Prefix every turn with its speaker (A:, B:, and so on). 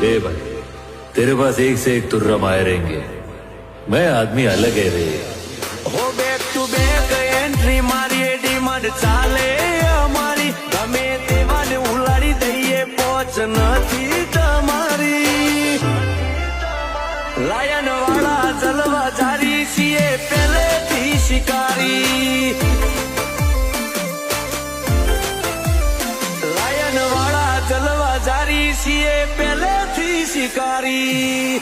A: ए भाई, तेरे पास एक से एक तुर्रा माए रहेंगे, मैं आदमी अलग है रे।
B: हो बैक टू बैक एंट्री मारी डिमांड चाले અમારી ગમે તેવાને ઉલાડી દઈએ પોચ નથી તમારી લાયન વાળા જલવા જારી છીએ પહેલેથી શિકારી લાયન વાળા જલવા જારી છીએ પહેલેથી શિકારી